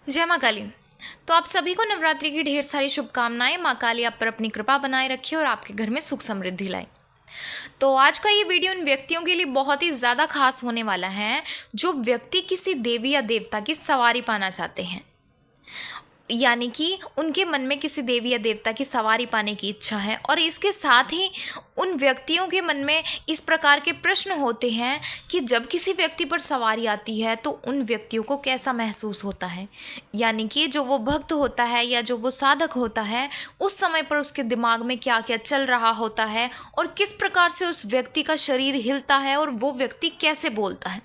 जय माँ काली। तो आप सभी को नवरात्रि की ढेर सारी शुभकामनाएं। माँ काली आप पर अपनी कृपा बनाए रखे और आपके घर में सुख समृद्धि लाए। तो आज का ये वीडियो उन व्यक्तियों के लिए बहुत ही ज़्यादा खास होने वाला है जो व्यक्ति किसी देवी या देवता की सवारी पाना चाहते हैं, यानी कि उनके मन में किसी देवी या देवता की सवारी पाने की इच्छा है। और इसके साथ ही उन व्यक्तियों के मन में इस प्रकार के प्रश्न होते हैं कि जब किसी व्यक्ति पर सवारी आती है तो उन व्यक्तियों को कैसा महसूस होता है, यानी कि जो वो भक्त होता है या जो वो साधक होता है उस समय पर उसके दिमाग में क्या क्या चल रहा होता है और किस प्रकार से उस व्यक्ति का शरीर हिलता है और वो व्यक्ति कैसे बोलता है।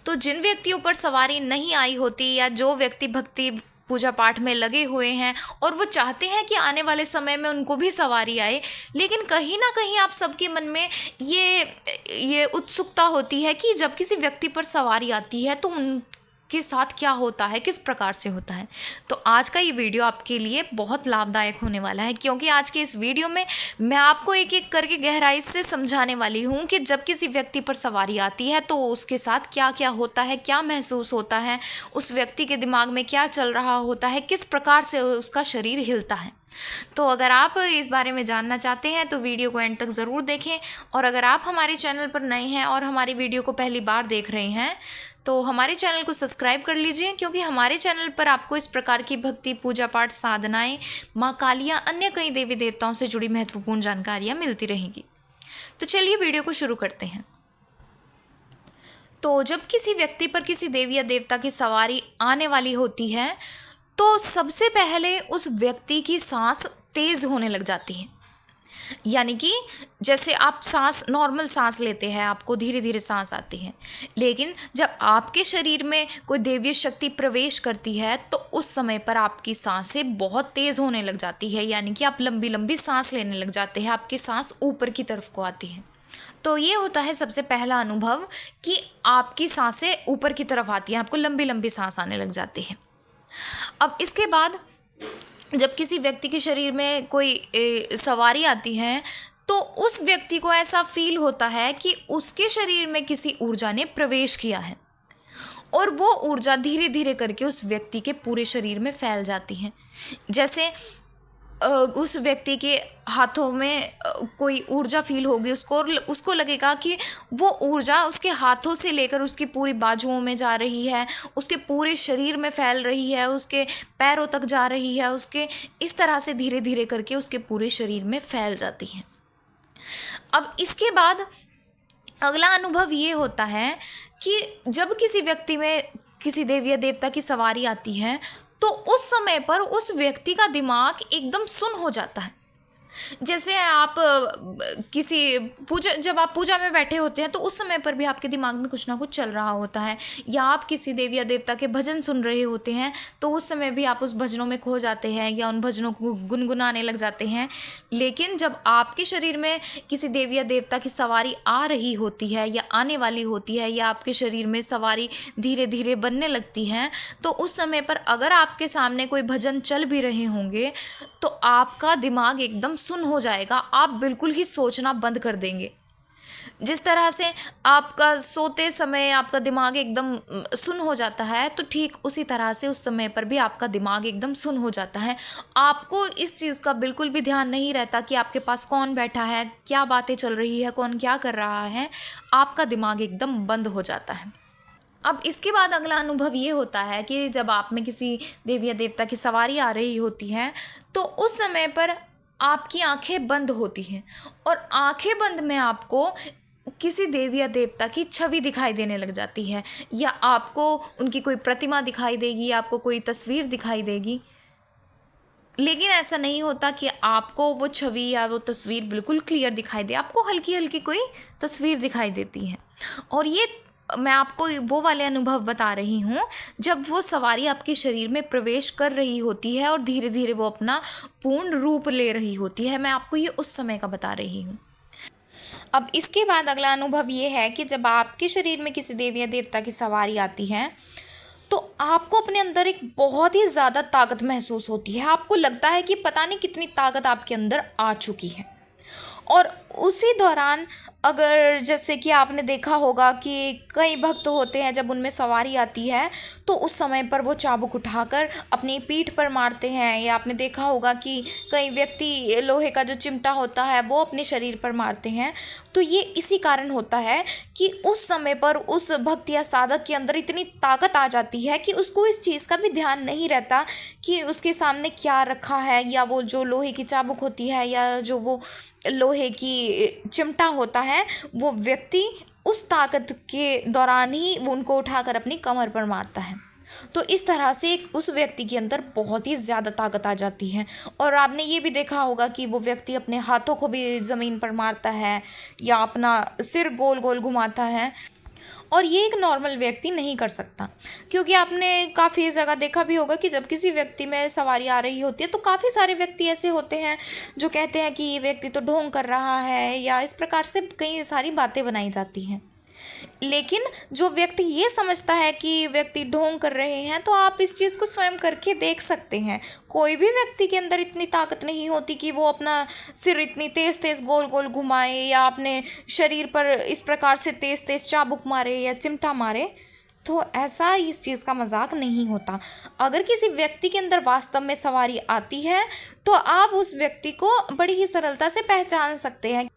तो जिन व्यक्तियों पर सवारी नहीं आई होती या जो व्यक्ति भक्ति पूजा पाठ में लगे हुए हैं और वो चाहते हैं कि आने वाले समय में उनको भी सवारी आए, लेकिन कहीं ना कहीं आप सबके मन में ये उत्सुकता होती है कि जब किसी व्यक्ति पर सवारी आती है तो उनके साथ क्या होता है, किस प्रकार से होता है। तो आज का ये वीडियो आपके लिए बहुत लाभदायक होने वाला है, क्योंकि आज के इस वीडियो में मैं आपको एक एक करके गहराई से समझाने वाली हूँ कि जब किसी व्यक्ति पर सवारी आती है तो उसके साथ क्या क्या होता है, क्या महसूस होता है, उस व्यक्ति के दिमाग में क्या चल रहा होता है, किस प्रकार से उसका शरीर हिलता है। तो अगर आप इस बारे में जानना चाहते हैं तो वीडियो को एंड तक ज़रूर देखें। और अगर आप हमारे चैनल पर नए हैं और हमारी वीडियो को पहली बार देख रहे हैं तो हमारे चैनल को सब्सक्राइब कर लीजिए, क्योंकि हमारे चैनल पर आपको इस प्रकार की भक्ति पूजा पाठ साधनाएं, माँ कालियाँ, अन्य कई देवी देवताओं से जुड़ी महत्वपूर्ण जानकारियाँ मिलती रहेंगी। तो चलिए वीडियो को शुरू करते हैं। तो जब किसी व्यक्ति पर किसी देवी या देवता की सवारी आने वाली होती है तो सबसे पहले उस व्यक्ति की सांस तेज होने लग जाती है, यानी कि जैसे आप सांस नॉर्मल सांस लेते हैं, आपको धीरे धीरे सांस आती है, लेकिन जब आपके शरीर में कोई देवीय शक्ति प्रवेश करती है तो उस समय पर आपकी सांसें बहुत तेज़ होने लग जाती है, यानी कि आप लंबी लंबी सांस लेने लग जाते हैं, आपकी सांस ऊपर की तरफ को आती है। तो ये होता है सबसे पहला अनुभव कि आपकी सांसें ऊपर की तरफ आती हैं, आपको लंबी लंबी सांस आने लग जाती है। अब इसके बाद जब किसी व्यक्ति के शरीर में कोई सवारी आती है तो उस व्यक्ति को ऐसा फील होता है कि उसके शरीर में किसी ऊर्जा ने प्रवेश किया है और वो ऊर्जा धीरे धीरे करके उस व्यक्ति के पूरे शरीर में फैल जाती है। जैसे उस व्यक्ति के हाथों में कोई ऊर्जा फील होगी, उसको लगेगा कि वो ऊर्जा उसके हाथों से लेकर उसकी पूरी बाजुओं में जा रही है, उसके पूरे शरीर में फैल रही है, उसके पैरों तक जा रही है, उसके इस तरह से धीरे धीरे करके उसके पूरे शरीर में फैल जाती है। अब इसके बाद अगला अनुभव ये होता है कि जब किसी व्यक्ति में किसी देवी या देवता की सवारी आती है तो उस समय पर उस व्यक्ति का दिमाग एकदम सुन्न हो जाता है। जैसे आप किसी पूजा जब आप पूजा में बैठे होते हैं तो उस समय पर भी आपके दिमाग में कुछ ना कुछ चल रहा होता है, या आप किसी देवी या देवता के भजन सुन रहे होते हैं तो उस समय भी आप उस भजनों में खो जाते हैं या उन भजनों को गुनगुनाने लग जाते हैं। लेकिन जब आपके शरीर में किसी देवी या देवता की सवारी आ रही होती है या आने वाली होती है या आपके शरीर में सवारी धीरे धीरे बनने लगती है तो उस समय पर अगर आपके सामने कोई भजन चल भी रहे होंगे तो आपका दिमाग एकदम सुन्न हो जाएगा, आप बिल्कुल ही सोचना बंद कर देंगे। जिस तरह से आपका सोते समय आपका दिमाग एकदम सुन्न हो जाता है तो ठीक उसी तरह से उस समय पर भी आपका दिमाग एकदम सुन्न हो जाता है। आपको इस चीज़ का बिल्कुल भी ध्यान नहीं रहता कि आपके पास कौन बैठा है, क्या बातें चल रही है, कौन क्या कर रहा है, आपका दिमाग एकदम बंद हो जाता है। अब इसके बाद अगला अनुभव ये होता है कि जब आप में किसी देवी या देवता की सवारी आ रही होती है तो उस समय पर आपकी आंखें बंद होती हैं और आंखें बंद में आपको किसी देवी या देवता की छवि दिखाई देने लग जाती है, या आपको उनकी कोई प्रतिमा दिखाई देगी, आपको कोई तस्वीर दिखाई देगी। लेकिन ऐसा नहीं होता कि आपको वो छवि या वो तस्वीर बिल्कुल क्लियर दिखाई दे, आपको हल्की हल्की कोई तस्वीर दिखाई देती है। और ये मैं आपको वो वाले अनुभव बता रही हूँ जब वो सवारी आपके शरीर में प्रवेश कर रही होती है और धीरे धीरे वो अपना पूर्ण रूप ले रही होती है। मैं आपको ये उस समय का बता रही हूँ। अब इसके बाद अगला अनुभव ये है कि जब आपके शरीर में किसी देवी या देवता की सवारी आती है तो आपको अपने अंदर एक बहुत ही ज़्यादा ताकत महसूस होती है। आपको लगता है कि पता नहीं कितनी ताकत आपके अंदर आ चुकी है और उसी दौरान अगर जैसे कि आपने देखा होगा कि कई भक्त होते हैं, जब उनमें सवारी आती है तो उस समय पर वो चाबुक उठाकर अपनी पीठ पर मारते हैं, या आपने देखा होगा कि कई व्यक्ति लोहे का जो चिमटा होता है वो अपने शरीर पर मारते हैं। तो ये इसी कारण होता है कि उस समय पर उस भक्त या साधक के अंदर इतनी ताकत आ जाती है कि उसको इस चीज़ का भी ध्यान नहीं रहता कि उसके सामने क्या रखा है, या वो जो लोहे की चाबुक होती है या जो वो लोहे की चिमटा होता है, वो व्यक्ति उस ताकत के दौरान ही वो उनको उठाकर अपनी कमर पर मारता है। तो इस तरह से उस व्यक्ति के अंदर बहुत ही ज़्यादा ताकत आ जाती है। और आपने ये भी देखा होगा कि वो व्यक्ति अपने हाथों को भी ज़मीन पर मारता है या अपना सिर गोल गोल घुमाता है, और ये एक नॉर्मल व्यक्ति नहीं कर सकता। क्योंकि आपने काफ़ी जगह देखा भी होगा कि जब किसी व्यक्ति में सवारी आ रही होती है तो काफ़ी सारे व्यक्ति ऐसे होते हैं जो कहते हैं कि ये व्यक्ति तो ढोंग कर रहा है, या इस प्रकार से कई सारी बातें बनाई जाती हैं। लेकिन जो व्यक्ति ये समझता है कि व्यक्ति ढोंग कर रहे हैं, तो आप इस चीज़ को स्वयं करके देख सकते हैं। कोई भी व्यक्ति के अंदर इतनी ताकत नहीं होती कि वो अपना सिर इतनी तेज़ तेज़ गोल गोल घुमाए, या अपने शरीर पर इस प्रकार से तेज़ तेज़ चाबुक मारे या चिमटा मारे। तो ऐसा इस चीज़ का मजाक नहीं होता। अगर किसी व्यक्ति के अंदर वास्तव में सवारी आती है तो आप उस व्यक्ति को बड़ी ही सरलता से पहचान सकते हैं।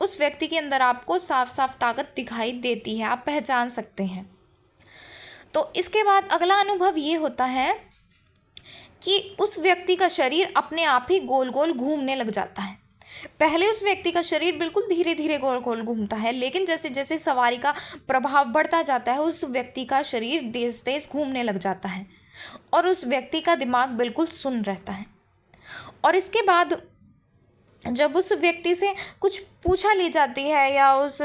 उस व्यक्ति के अंदर आपको साफ साफ ताकत दिखाई देती है, आप पहचान सकते हैं। तो इसके बाद अगला अनुभव ये होता है कि उस व्यक्ति का शरीर अपने आप ही गोल गोल घूमने लग जाता है। पहले उस व्यक्ति का शरीर बिल्कुल धीरे धीरे गोल गोल घूमता है, लेकिन जैसे जैसे सवारी का प्रभाव बढ़ता जाता है उस व्यक्ति का शरीर तेज तेज घूमने लग जाता है, और उस व्यक्ति का दिमाग बिल्कुल सुन्न रहता है। और इसके बाद जब उस व्यक्ति से कुछ पूछा ली जाती है, या उस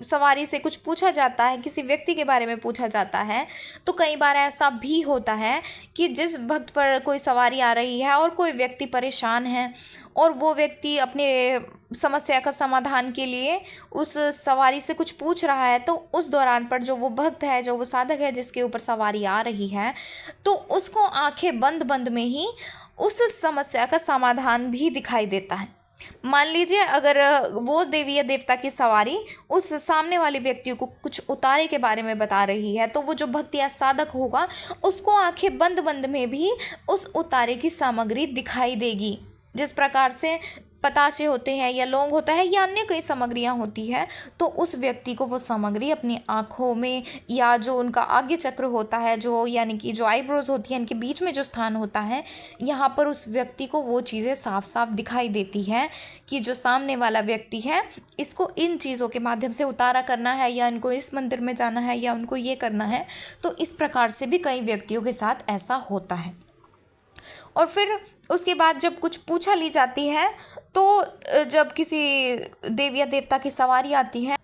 सवारी से कुछ पूछा जाता है, किसी व्यक्ति के बारे में पूछा जाता है, तो कई बार ऐसा भी होता है कि जिस भक्त पर कोई सवारी आ रही है और कोई व्यक्ति परेशान है, और वो व्यक्ति अपने समस्या का समाधान के लिए उस सवारी से कुछ पूछ रहा है, तो उस दौरान पर जो वो भक्त है, जो वो साधक है जिसके ऊपर सवारी आ रही है, तो उसको आंखें बंद बंद में ही उस समस्या का समाधान भी दिखाई देता है। मान लीजिए अगर वो देवी या देवता की सवारी उस सामने वाले व्यक्ति को कुछ उतारे के बारे में बता रही है, तो वो जो भक्त या साधक होगा उसको आंखें बंद बंद में भी उस उतारे की सामग्री दिखाई देगी। जिस प्रकार से पतासे होते हैं या लौंग होता है या अन्य कई सामग्रियां होती है, तो उस व्यक्ति को वो सामग्री अपनी आँखों में, या जो उनका आगे चक्र होता है, जो यानी कि जो आईब्रोज होती है, इनके बीच में जो स्थान होता है, यहाँ पर उस व्यक्ति को वो चीज़ें साफ साफ दिखाई देती है कि जो सामने वाला व्यक्ति है इसको इन चीज़ों के माध्यम से उतारा करना है, या इनको इस मंदिर में जाना है, या उनको ये करना है। तो इस प्रकार से भी कई व्यक्तियों के साथ ऐसा होता है। और फिर उसके बाद जब कुछ पूछा ली जाती है, तो जब किसी देव या देवता की सवारी आती है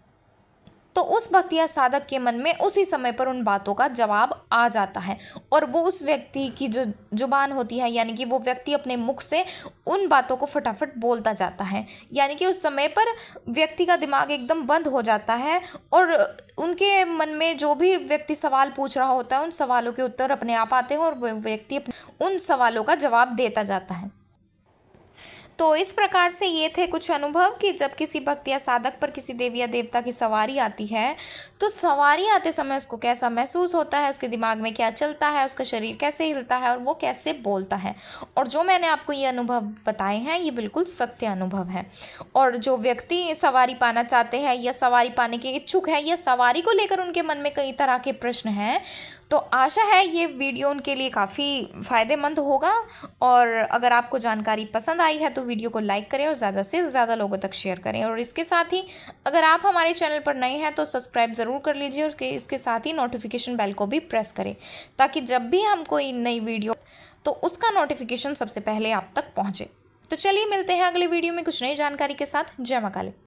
तो उस भक्त या साधक के मन में उसी समय पर उन बातों का जवाब आ जाता है, और वो उस व्यक्ति की जो जुबान होती है, यानी कि वो व्यक्ति अपने मुख से उन बातों को फटाफट बोलता जाता है। यानी कि उस समय पर व्यक्ति का दिमाग एकदम बंद हो जाता है, और उनके मन में जो भी व्यक्ति सवाल पूछ रहा होता है उन सवालों के उत्तर अपने आप आते हैं, और वो व्यक्ति उन सवालों का जवाब देता जाता है। तो इस प्रकार से ये थे कुछ अनुभव कि जब किसी भक्त या साधक पर किसी देवी या देवता की सवारी आती है, तो सवारी आते समय उसको कैसा महसूस होता है, उसके दिमाग में क्या चलता है, उसका शरीर कैसे हिलता है, और वो कैसे बोलता है। और जो मैंने आपको ये अनुभव बताए हैं ये बिल्कुल सत्य अनुभव है। और जो व्यक्ति सवारी पाना चाहते हैं या सवारी पाने के इच्छुक है, या सवारी को लेकर उनके मन में कई तरह के प्रश्न हैं, तो आशा है ये वीडियो उनके लिए काफ़ी फ़ायदेमंद होगा। और अगर आपको जानकारी पसंद आई है तो वीडियो को लाइक करें और ज़्यादा से ज़्यादा लोगों तक शेयर करें। और इसके साथ ही अगर आप हमारे चैनल पर नए हैं तो सब्सक्राइब ज़रूर कर लीजिए, और इसके साथ ही नोटिफिकेशन बेल को भी प्रेस करें, ताकि जब भी हम कोई नई वीडियो तो उसका नोटिफिकेशन सबसे पहले आप तक पहुँचे। तो चलिए मिलते हैं अगले वीडियो में कुछ नई जानकारी के साथ। जय मां काली।